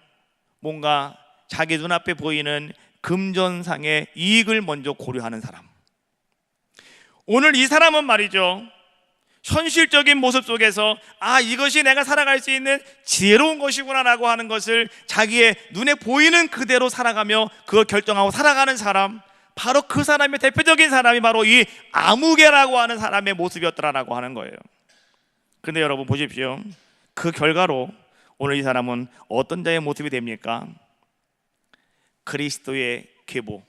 뭔가 자기 눈앞에 보이는 금전상의 이익을 먼저 고려하는 사람. 오늘 이 사람은 말이죠, 현실적인 모습 속에서 이것이 내가 살아갈 수 있는 지혜로운 것이구나 라고 하는 것을 자기의 눈에 보이는 그대로 살아가며 그걸 결정하고 살아가는 사람, 바로 그 사람의 대표적인 사람이 바로 이 아무개라고 하는 사람의 모습이었더라라고 하는 거예요. 그런데 여러분 보십시오, 그 결과로 오늘 이 사람은 어떤 자의 모습이 됩니까? 그리스도의 계보,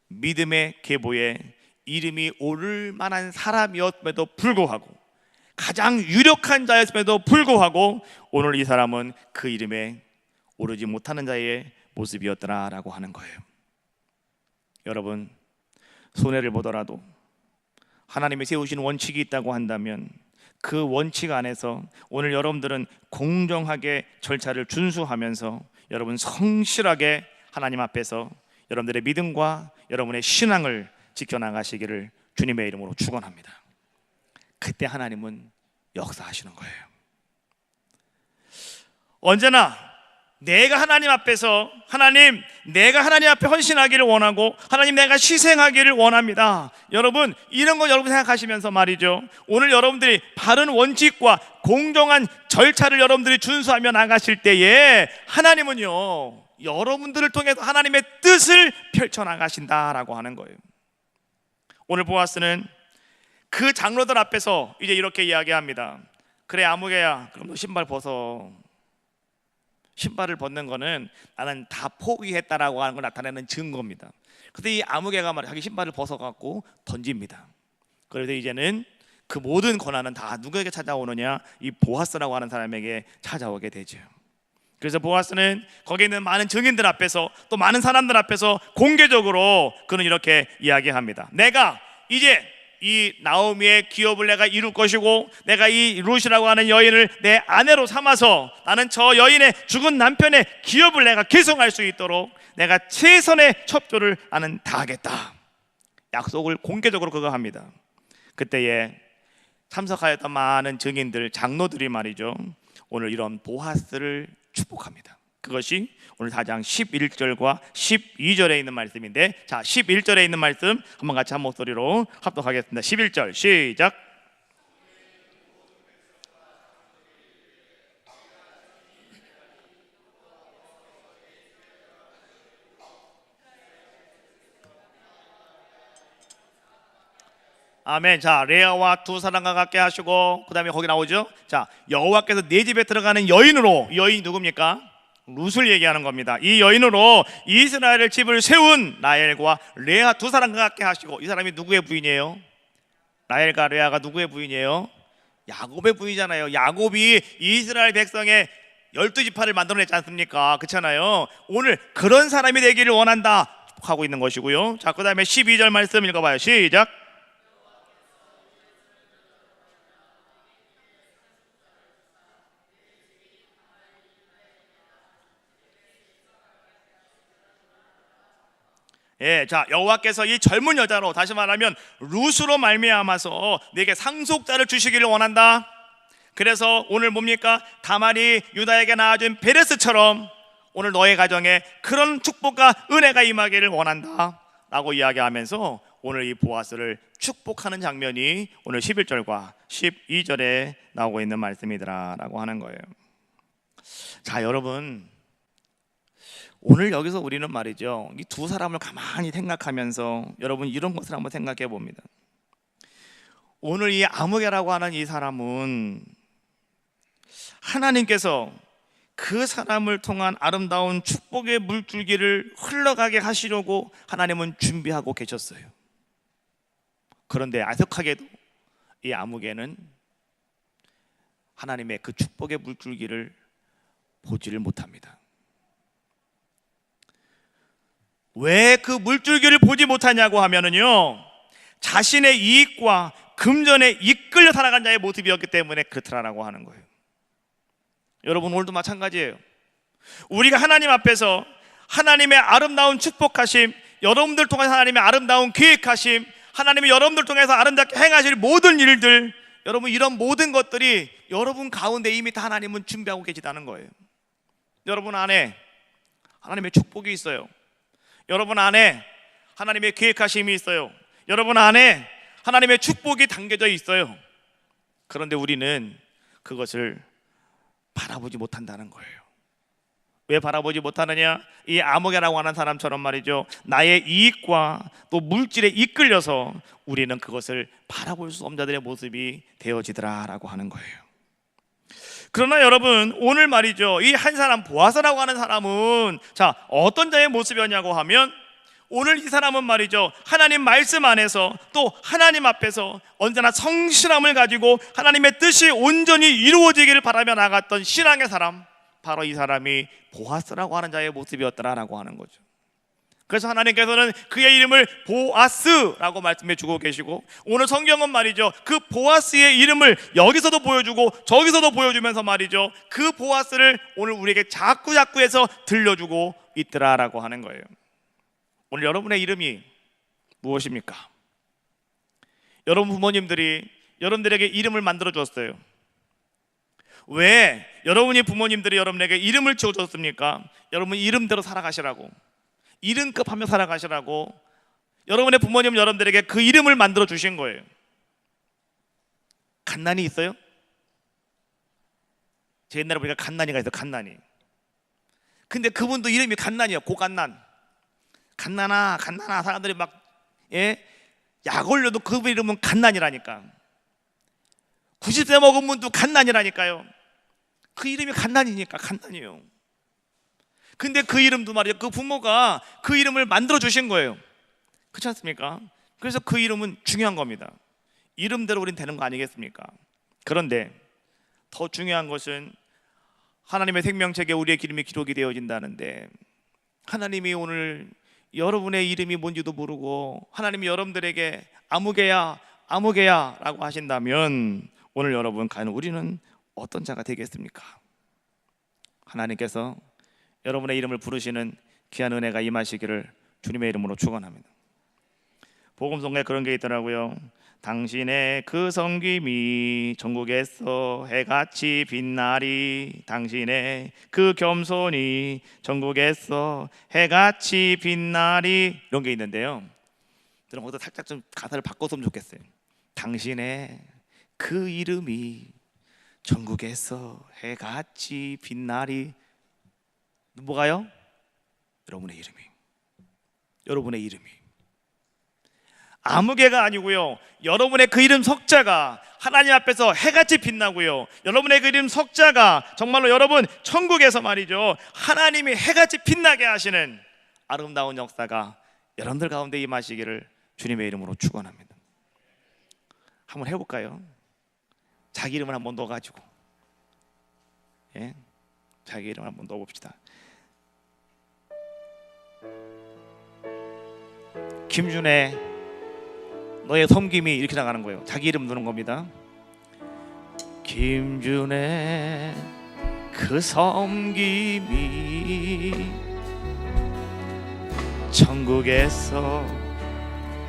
믿음의 계보에 이름이 오를 만한 사람이었음에도 불구하고, 가장 유력한 자였음에도 불구하고 오늘 이 사람은 그 이름에 오르지 못하는 자의 모습이었더라라고 하는 거예요. 여러분, 손해를 보더라도 하나님이 세우신 원칙이 있다고 한다면 그 원칙 안에서 오늘 여러분들은 공정하게 절차를 준수하면서 여러분 성실하게 하나님 앞에서 여러분들의 믿음과 여러분의 신앙을 지켜나가시기를 주님의 이름으로 축원합니다. 그때 하나님은 역사하시는 거예요. 언제나 내가 하나님 앞에서, 하나님, 내가 하나님 앞에 헌신하기를 원하고, 하나님, 내가 희생하기를 원합니다. 여러분, 이런 거 여러분 생각하시면서 말이죠, 오늘 여러분들이 바른 원칙과 공정한 절차를 여러분들이 준수하며 나가실 때에 하나님은요, 여러분들을 통해서 하나님의 뜻을 펼쳐나가신다라고 하는 거예요. 오늘 보아스는 그 장로들 앞에서 이제 이렇게 이야기합니다. 그래, 아무개야, 그럼 너 신발 벗어. 신발을 벗는 거는 나는 다 포기했다라고 하는 걸 나타내는 증거입니다. 근데 이 아무개가 자기 신발을 벗어갖고 던집니다. 그래서 이제는 그 모든 권한은 다 누구에게 찾아오느냐? 이 보아스라고 하는 사람에게 찾아오게 되죠. 그래서 보아스는 거기 있는 많은 증인들 앞에서, 또 많은 사람들 앞에서 공개적으로 그는 이렇게 이야기합니다. 내가 이제 이 나오미의 기업을 내가 이룰 것이고, 내가 이 룻이라고 하는 여인을 내 아내로 삼아서 나는 저 여인의 죽은 남편의 기업을 내가 계승할 수 있도록 내가 최선의 첩조를 나는 다하겠다. 약속을 공개적으로 그거 합니다. 그때에 참석하였던 많은 증인들, 장로들이 말이죠, 오늘 이런 보아스를 축복합니다. 그것이 오늘 4장 11절과 12절에 있는 말씀인데, 11절에 있는 말씀 한번 같이 한 목소리로 합독하겠습니다. 11절 시작. 아멘. 레아와 두 사람과 같게 하시고, 그 다음에 거기 나오죠. 여호와께서 내 집에 들어가는 여인으로, 여인이 누굽니까? 룻을 얘기하는 겁니다. 이 여인으로 이스라엘의 집을 세운 라헬과 레아 두 사람과 같게 하시고, 이 사람이 누구의 부인이에요? 라헬과 레아가 누구의 부인이에요? 야곱의 부인이잖아요. 야곱이 이스라엘 백성의 12지파를 만들어냈지 않습니까? 그렇잖아요. 오늘 그런 사람이 되기를 원한다 하고 있는 것이고요. 그 다음에 12절 말씀 읽어봐요. 시작. 여호와께서 이 젊은 여자로, 다시 말하면 룻으로 말미암아서 내게 상속자를 주시기를 원한다. 그래서 오늘 뭡니까? 다말이 유다에게 낳아준 베레스처럼 오늘 너의 가정에 그런 축복과 은혜가 임하기를 원한다 라고 이야기하면서 오늘 이 보아스를 축복하는 장면이 오늘 11절과 12절에 나오고 있는 말씀이더라라고 하는 거예요. 자, 여러분, 오늘 여기서 우리는 말이죠, 이 두 사람을 가만히 생각하면서 여러분 이런 것을 한번 생각해 봅니다. 오늘 이 아무개라고 하는 이 사람은 하나님께서 그 사람을 통한 아름다운 축복의 물줄기를 흘러가게 하시려고 하나님은 준비하고 계셨어요. 그런데 안타깝게도 이 아무개는 하나님의 그 축복의 물줄기를 보지를 못합니다. 왜 그 물줄기를 보지 못하냐고 하면은요, 자신의 이익과 금전에 이끌려 살아간 자의 모습이었기 때문에 그렇더라라고 하는 거예요. 여러분, 오늘도 마찬가지예요. 우리가 하나님 앞에서 하나님의 아름다운 축복하심, 여러분들 통해서 하나님의 아름다운 계획하심, 하나님이 여러분들 통해서 아름답게 행하실 모든 일들, 여러분 이런 모든 것들이 여러분 가운데 이미 다 하나님은 준비하고 계시다는 거예요. 여러분 안에 하나님의 축복이 있어요. 여러분 안에 하나님의 계획하심이 있어요. 여러분 안에 하나님의 축복이 담겨져 있어요. 그런데 우리는 그것을 바라보지 못한다는 거예요. 왜 바라보지 못하느냐? 이 아무개라고 하는 사람처럼 말이죠, 나의 이익과 또 물질에 이끌려서 우리는 그것을 바라볼 수 없는 자들의 모습이 되어지더라라고 하는 거예요. 그러나 여러분, 오늘 말이죠, 이 한 사람 보아스라고 하는 사람은 자, 어떤 자의 모습이었냐고 하면, 오늘 이 사람은 말이죠, 하나님 말씀 안에서 또 하나님 앞에서 언제나 성실함을 가지고 하나님의 뜻이 온전히 이루어지기를 바라며 나갔던 신앙의 사람, 바로 이 사람이 보아스라고 하는 자의 모습이었더라라고 하는 거죠. 그래서 하나님께서는 그의 이름을 보아스라고 말씀해 주고 계시고, 오늘 성경은 말이죠, 그 보아스의 이름을 여기서도 보여주고 저기서도 보여주면서 말이죠, 그 보아스를 오늘 우리에게 자꾸 해서 들려주고 있더라라고 하는 거예요. 오늘 여러분의 이름이 무엇입니까? 여러분 부모님들이 여러분들에게 이름을 만들어 주었어요. 왜 여러분이 부모님들이 여러분에게 이름을 지어줬습니까? 여러분 이름대로 살아가시라고, 이름급 하며 살아가시라고 여러분의 부모님 여러분들에게 그 이름을 만들어 주신 거예요. 갓난이 있어요? 제 옛날에 보니까 갓난이가 있어요. 갓난이. 근데 그분도 이름이 갓난이에요. 고갓난. 갓난아 사람들이 막 약 올려도 그분 이름은 갓난이라니까. 90세 먹은 분도 갓난이라니까요. 그 이름이 갓난이니까 갓난이에요. 근데 그 이름도 말이죠, 그 부모가 그 이름을 만들어 주신 거예요. 그렇지 않습니까? 그래서 그 이름은 중요한 겁니다. 이름대로 우린 되는 거 아니겠습니까? 그런데 더 중요한 것은 하나님의 생명책에 우리의 이름이 기록이 되어진다는데, 하나님이 오늘 여러분의 이름이 뭔지도 모르고 하나님이 여러분들에게 아무개야 라고 하신다면, 오늘 여러분 과연 우리는 어떤 자가 되겠습니까? 하나님께서 여러분의 이름을 부르시는 귀한 은혜가 임하시기를 주님의 이름으로 축원합니다. 복음성에 그런 게 있더라고요. 당신의 그 섬김이 전국에서 해같이 빛나리, 당신의 그 겸손이 전국에서 해같이 빛나리, 이런 게 있는데요, 저는 거기서 살짝 좀 가사를 바꿨으면 좋겠어요. 당신의 그 이름이 전국에서 해같이 빛나리. 뭐가요? 여러분의 이름이 아무개가 아니고요, 여러분의 그 이름 석자가 하나님 앞에서 해같이 빛나고요, 여러분의 그 이름 석자가 정말로 여러분 천국에서 말이죠, 하나님이 해같이 빛나게 하시는 아름다운 역사가 여러분들 가운데 임하시기를 주님의 이름으로 축원합니다. 한번 해볼까요? 자기 이름을 한번 넣어가지고, 자기 이름을 한번 넣어봅시다. 김준혜, 너의 섬김이, 이렇게 나가는 거예요. 자기 이름 넣는 겁니다. 김준혜, 그 섬김이 천국에서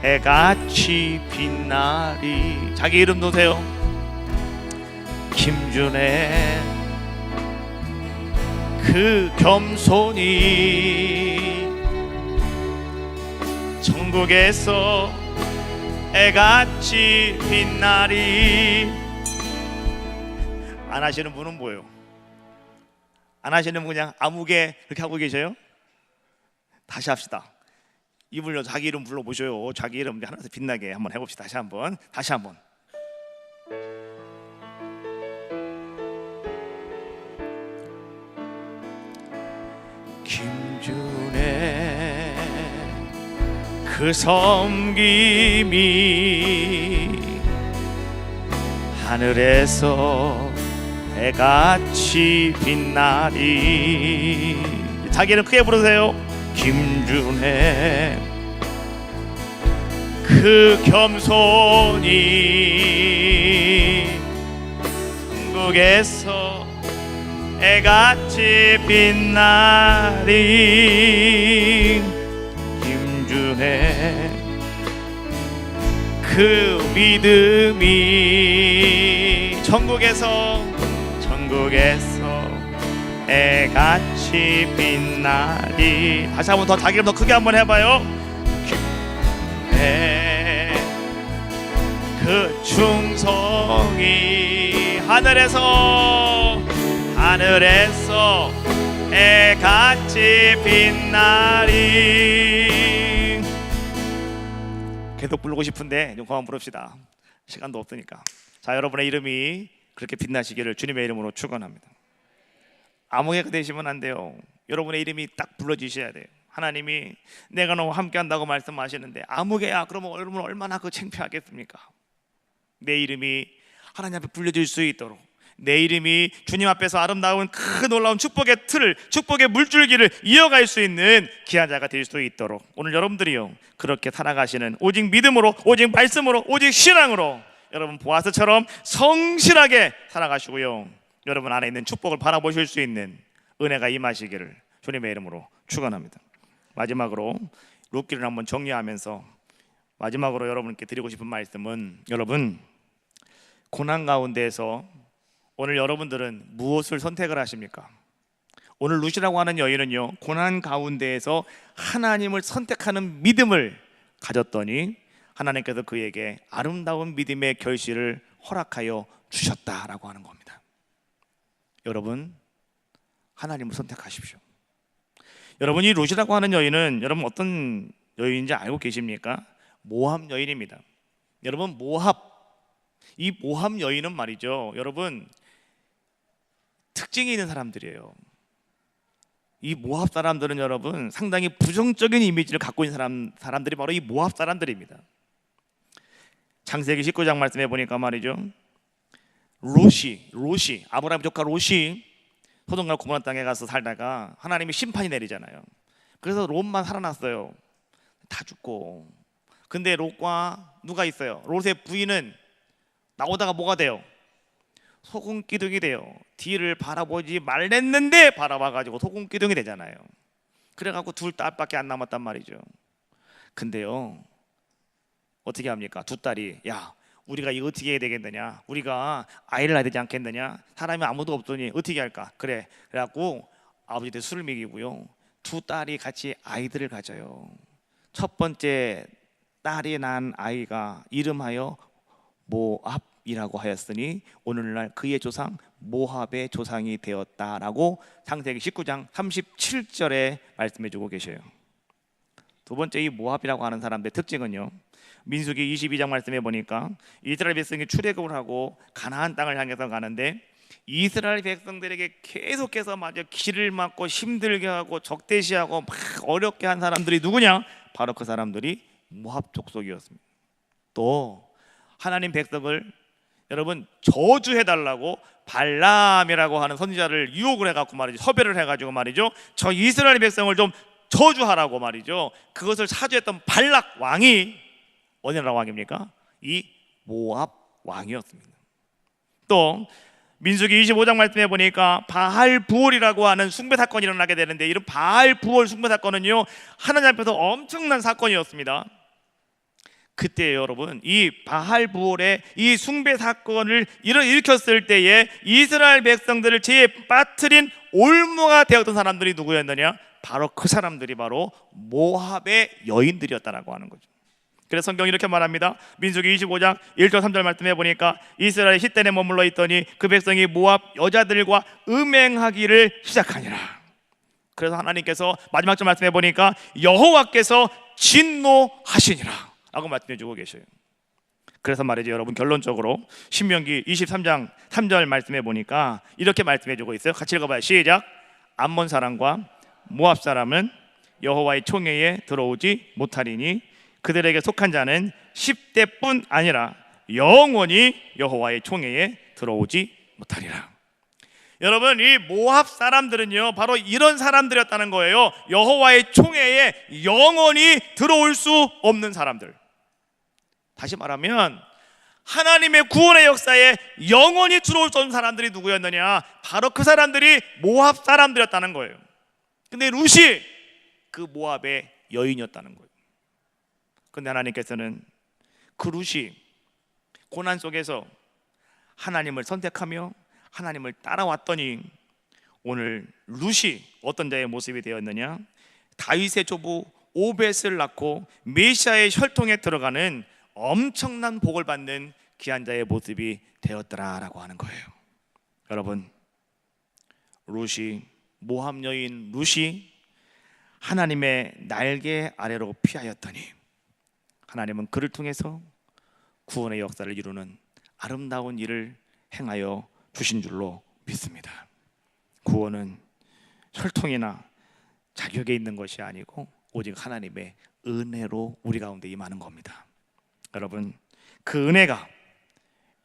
해같이 빛나리. 자기 이름 넣으세요. 김준혜, 그 겸손이 천국에서 해같이 빛나리. 안 하시는 분은 뭐예요? 안 하시는 분 그냥 아무개 그렇게 하고 계셔요? 다시 합시다. 이불로 자기 이름 불러보셔요. 자기 이름 하나씩 빛나게 한번 해봅시다. 다시 한번. 김준의 그 섬김이 하늘에서 해같이 빛나리. 자기 이름 크게 부르세요. 김준의 그 겸손이 천국에서 해같이 빛나리. 김준의 그 믿음이 천국에서 해같이 빛나리. 다시 한번 더 자기 이름 더 크게 한번 해봐요. 그 충성이 하늘에서 해같이 빛나리. 계속 부르고 싶은데 좀 그만 부릅시다. 시간도 없으니까. 자, 여러분의 이름이 그렇게 빛나시기를 주님의 이름으로 축원합니다. 아무개가 되시면 안 돼요. 여러분의 이름이 딱 불러지셔야 돼요. 하나님이 내가 너와 함께한다고 말씀하시는데 아무개야 그러면 여러분 얼마나 그 창피하겠습니까? 내 이름이 하나님 앞에 불려질 수 있도록, 내 이름이 주님 앞에서 아름다운 큰 놀라운 축복의 틀을, 축복의 물줄기를 이어갈 수 있는 귀한 자가 될 수 있도록 오늘 여러분들이요 그렇게 살아가시는 오직 믿음으로, 오직 말씀으로, 오직 신앙으로 여러분 보아스처럼 성실하게 살아가시고요, 여러분 안에 있는 축복을 바라보실 수 있는 은혜가 임하시기를 주님의 이름으로 축원합니다. 마지막으로 룻기를 한번 정리하면서 마지막으로 여러분께 드리고 싶은 말씀은, 여러분 고난 가운데에서 오늘 여러분들은 무엇을 선택을 하십니까? 오늘 룻이라고 하는 여인은요 고난 가운데에서 하나님을 선택하는 믿음을 가졌더니 하나님께서 그에게 아름다운 믿음의 결실을 허락하여 주셨다라고 하는 겁니다. 여러분 하나님을 선택하십시오. 여러분 이 룻이라고 하는 여인은 여러분 어떤 여인인지 알고 계십니까? 모압 여인입니다. 여러분 이 모압 여인은 말이죠, 여러분 특징이 있는 사람들이에요. 이 모압 사람들은 여러분 상당히 부정적인 이미지를 갖고 있는 사람들이 바로 이 모압 사람들입니다. 창세기 19장 말씀해 보니까 말이죠, 롯이 아브라함 조카 롯이 소돔과 고모라 땅에 가서 살다가 하나님이 심판이 내리잖아요. 그래서 롯만 살아났어요. 다 죽고. 근데 롯과 누가 있어요? 롯의 부인은 나오다가 뭐가 돼요? 소금기둥이 돼요. 뒤를 바라보지 말랬는데 바라봐가지고 소금기둥이 되잖아요. 그래갖고 둘 딸밖에 안 남았단 말이죠. 근데요 어떻게 합니까? 두 딸이 야 우리가 이거 어떻게 해야 되겠느냐, 우리가 아이를 낳아야 되지 않겠느냐, 사람이 아무도 없더니 어떻게 할까? 그래갖고 아버지한테 술을 먹이고요 두 딸이 같이 아이들을 가져요. 첫 번째 딸이 낳은 아이가 이름하여 모압이라고 하였으니 오늘날 그의 조상 모압의 조상이 되었다라고 창세기 19장 37절에 말씀해주고 계셔요. 두 번째 이 모압이라고 하는 사람들의 특징은요, 민수기 22장 말씀해 보니까 이스라엘 백성이 출애굽을 하고 가나안 땅을 향해서 가는데 이스라엘 백성들에게 계속해서 길을 막고 힘들게 하고 적대시하고 막 어렵게 한 사람들이 누구냐? 바로 그 사람들이 모압 족속이었습니다. 또 하나님 백성을 여러분 저주해달라고 발람이라고 하는 선지자를 유혹을 해갖고 말이죠, 섭외를 해가지고 말이죠, 저 이스라엘 백성을 좀 저주하라고 말이죠, 그것을 사주했던 발락 왕이 어느 나라 왕입니까? 이 모압 왕이었습니다. 또 민수기 25장 말씀해 보니까 바알부올이라고 하는 숭배 사건이 일어나게 되는데, 이런 바알부올 숭배 사건은요 하나님 앞에서 엄청난 사건이었습니다. 그때 여러분 이 바알부올의 이 숭배 사건을 일으켰을 때에 이스라엘 백성들을 죄에 빠뜨린 올무가 되었던 사람들이 누구였느냐? 바로 그 사람들이 바로 모압의 여인들이었다라고 하는 거죠. 그래서 성경이 이렇게 말합니다. 민수기 25장 1절 3절 말씀해 보니까 이스라엘이 시돈에 머물러 있더니 그 백성이 모압 여자들과 음행하기를 시작하니라. 그래서 하나님께서 마지막 절 말씀해 보니까 여호와께서 진노하시니라 라고 말씀해 주고 계셔요. 그래서 말이죠, 여러분, 결론적으로 신명기 23장 3절 말씀해 보니까 이렇게 말씀해 주고 있어요. 같이 읽어봐요. 시작. 암몬 사람과 모압 사람은 여호와의 총회에 들어오지 못하리니 그들에게 속한 자는 10대뿐 아니라 영원히 여호와의 총회에 들어오지 못하리라. 여러분, 이 모압 사람들은요 바로 이런 사람들이었다는 거예요. 여호와의 총회에 영원히 들어올 수 없는 사람들. 다시 말하면 하나님의 구원의 역사에 영원히 들어올 수 없는 사람들이 누구였느냐? 바로 그 사람들이 모압 사람들이었다는 거예요. 근데 룻이 그 모압의 여인이었다는 거예요. 근데 하나님께서는 그 룻이 고난 속에서 하나님을 선택하며 하나님을 따라왔더니 오늘 룻이 어떤 자의 모습이 되었느냐? 다윗의 조부 오벳을 낳고 메시아의 혈통에 들어가는 엄청난 복을 받는 귀한 자의 모습이 되었더라라고 하는 거예요. 여러분, 룻이, 모압 여인 룻이 하나님의 날개 아래로 피하였더니 하나님은 그를 통해서 구원의 역사를 이루는 아름다운 일을 행하여 주신 줄로 믿습니다. 구원은 혈통이나 자격에 있는 것이 아니고 오직 하나님의 은혜로 우리 가운데 임하는 겁니다. 여러분, 그 은혜가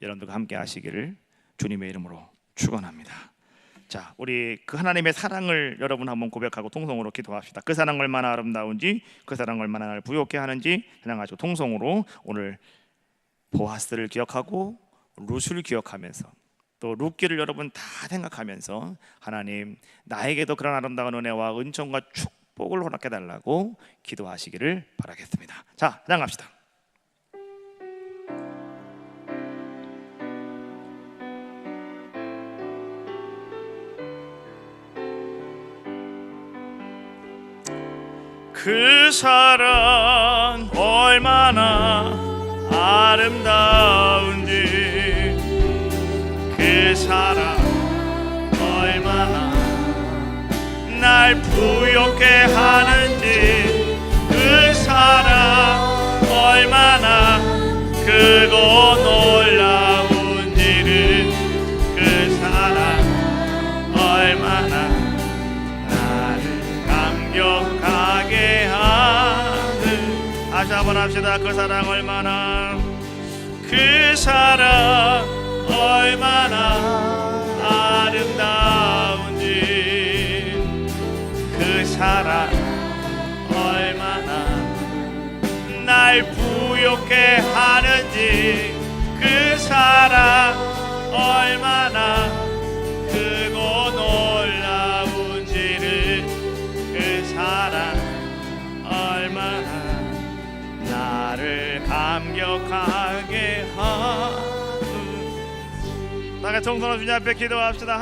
여러분들과 함께 하시기를 주님의 이름으로 축원합니다. 자, 우리 그 하나님의 사랑을 여러분 한번 고백하고 통성으로 기도합시다. 그 사랑 얼마나 아름다운지, 그 사랑 얼마나 나를 부욕해 하는지 그냥 통성으로 오늘 보아스를 기억하고 룻을 기억하면서 또 룻기를 여러분 다 생각하면서 하나님, 나에게도 그런 아름다운 은혜와 은총과 축복을 허락해 달라고 기도하시기를 바라겠습니다. 자, 찬양합시다. 그 사랑 얼마나 아름다운지, 그 사랑 얼마나 날 부욕해 하는지, 그 사랑 얼마나 크고 놀라운지를, 그 사랑 얼마나 나를 감격하게 하는. 다시 한번 합시다. 그 사랑 얼마나, 그 사랑 얼마나 아름다운지, 그 사랑 얼마나 날 부욕해 하는지, 그 사랑 얼마나 크고 놀라운지를, 그 사랑 얼마나 나를 감격하게 하는. 다 같이 동성로 주님 앞에 기도합시다.